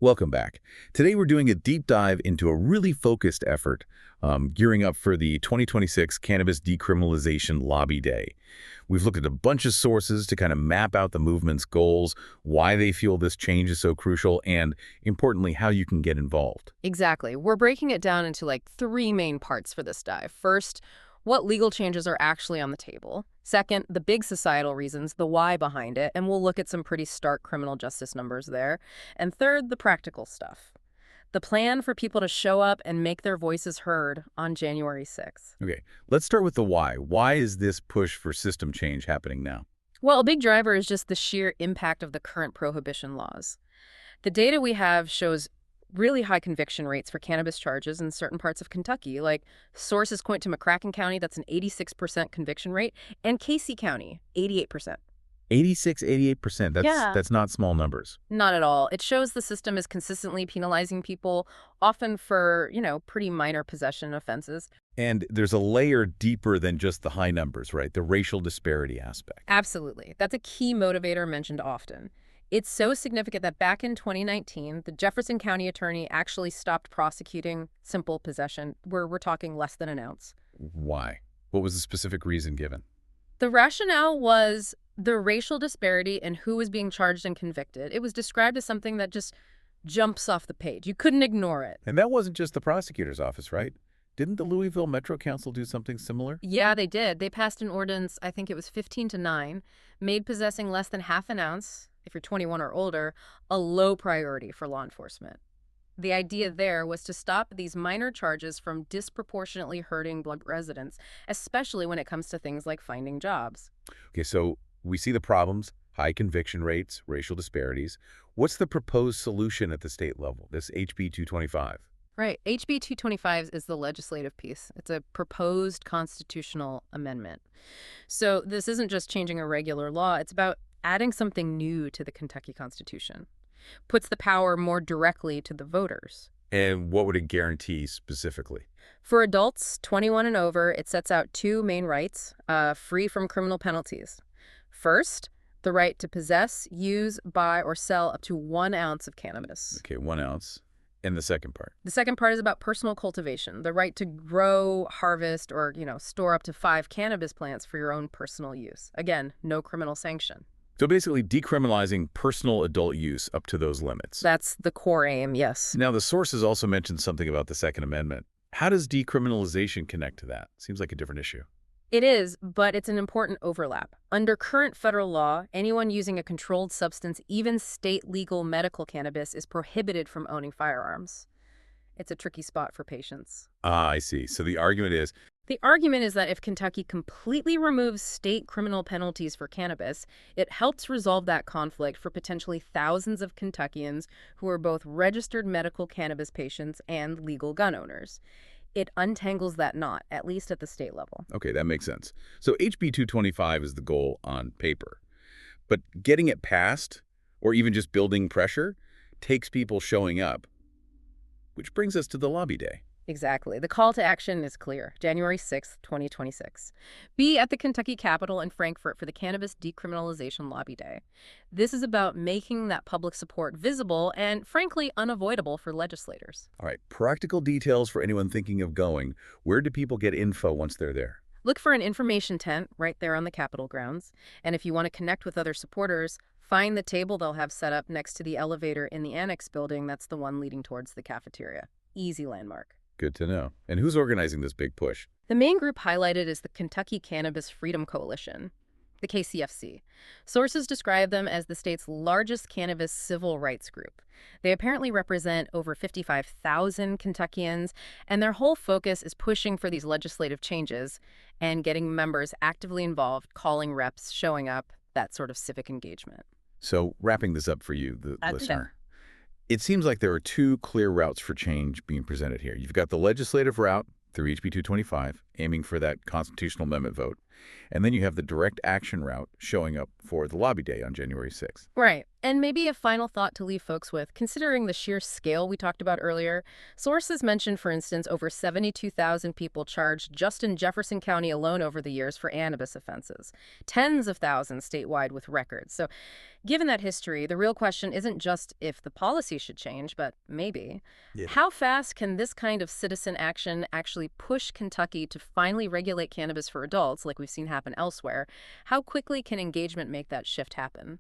Welcome back. Today we're doing a deep dive into a really focused effort, gearing up for the 2026 Cannabis Decriminalization Lobby Day. We've looked at a bunch of sources to kind of map out the movement's goals, why they feel this change is so crucial, and importantly, how you can get involved. Exactly. We're breaking it down into like three main parts for this dive. First, what legal changes are actually on the table. Second, the big societal reasons, the why behind it, and we'll look at some pretty stark criminal justice numbers there. And third, the practical stuff. The plan for people to show up and make their voices heard on January 6th. Okay, let's start with the why. Why is this push for system change happening now? Well, a big driver is just the sheer impact of the current prohibition laws. The data we have shows really high conviction rates for cannabis charges in certain parts of Kentucky. Like, sources point to McCracken County, that's an 86% conviction rate, and Casey County, 88%. 86, 88%. Yeah. That's not small numbers. Not at all. It shows the system is consistently penalizing people, often for, pretty minor possession offenses. And there's a layer deeper than just the high numbers, right? The racial disparity aspect. Absolutely. That's a key motivator mentioned often. It's so significant that back in 2019, the Jefferson County attorney actually stopped prosecuting simple possession, where we're talking less than an ounce. Why? What was the specific reason given? The rationale was the racial disparity in who was being charged and convicted. It was described as something that just jumps off the page. You couldn't ignore it. And that wasn't just the prosecutor's office, right? Didn't the Louisville Metro Council do something similar? Yeah, they did. They passed an ordinance, I think it was 15-9, made possessing less than half an ounce, if you're 21 or older, a low priority for law enforcement. The idea there was to stop these minor charges from disproportionately hurting Black residents, especially when it comes to things like finding jobs. Okay, so we see the problems, high conviction rates, racial disparities. What's the proposed solution at the state level, this HB 225? Right. HB 225 is the legislative piece. It's a proposed constitutional amendment. So this isn't just changing a regular law. It's about adding something new to the Kentucky Constitution. Puts the power more directly to the voters. And what would it guarantee specifically? For adults 21 and over, it sets out two main rights, free from criminal penalties. First, the right to possess, use, buy, or sell up to 1 ounce of cannabis. Okay, 1 ounce. And the second part? The second part is about personal cultivation, the right to grow, harvest, or, store up to 5 cannabis plants for your own personal use. Again, no criminal sanction. So basically decriminalizing personal adult use up to those limits. That's the core aim, yes. Now, the sources also mentioned something about the Second Amendment. How does decriminalization connect to that? Seems like a different issue. It is, but it's an important overlap. Under current federal law, anyone using a controlled substance, even state legal medical cannabis, is prohibited from owning firearms. It's a tricky spot for patients. Ah, I see. So the argument is, that if Kentucky completely removes state criminal penalties for cannabis, it helps resolve that conflict for potentially thousands of Kentuckians who are both registered medical cannabis patients and legal gun owners. It untangles that knot, at least at the state level. okay, that makes sense. So HB 225 is the goal on paper. But getting it passed, or even just building pressure, takes people showing up. Which brings us to the lobby day. Exactly. The call to action is clear. January 6th, 2026. Be at the Kentucky Capitol in Frankfort for the Cannabis Decriminalization Lobby Day. This is about making that public support visible and, frankly, unavoidable for legislators. All right, practical details for anyone thinking of going. Where do people get info once they're there? Look for an information tent right there on the Capitol grounds. And if you want to connect with other supporters, find the table they'll have set up next to the elevator in the Annex building. That's the one leading towards the cafeteria. Easy landmark. Good to know. And who's organizing this big push? The main group highlighted is the Kentucky Cannabis Freedom Coalition, the KCFC. Sources describe them as the state's largest cannabis civil rights group. They apparently represent over 55,000 Kentuckians, and their whole focus is pushing for these legislative changes and getting members actively involved, calling reps, showing up, that sort of civic engagement. So wrapping this up for you, the That's listener. It seems like there are two clear routes for change being presented here. You've got the legislative route through HB 225, aiming for that constitutional amendment vote. And then you have the direct action route showing up for the lobby day on January 6th. Right. And maybe a final thought to leave folks with, considering the sheer scale we talked about earlier. Sources mentioned, for instance, over 72,000 people charged just in Jefferson County alone over the years for cannabis offenses, tens of thousands statewide with records. So given that history, the real question isn't just if the policy should change, but maybe. Yeah. How fast can this kind of citizen action actually push Kentucky to finally regulate cannabis for adults, like we've seen happen elsewhere? How quickly can engagement make that shift happen?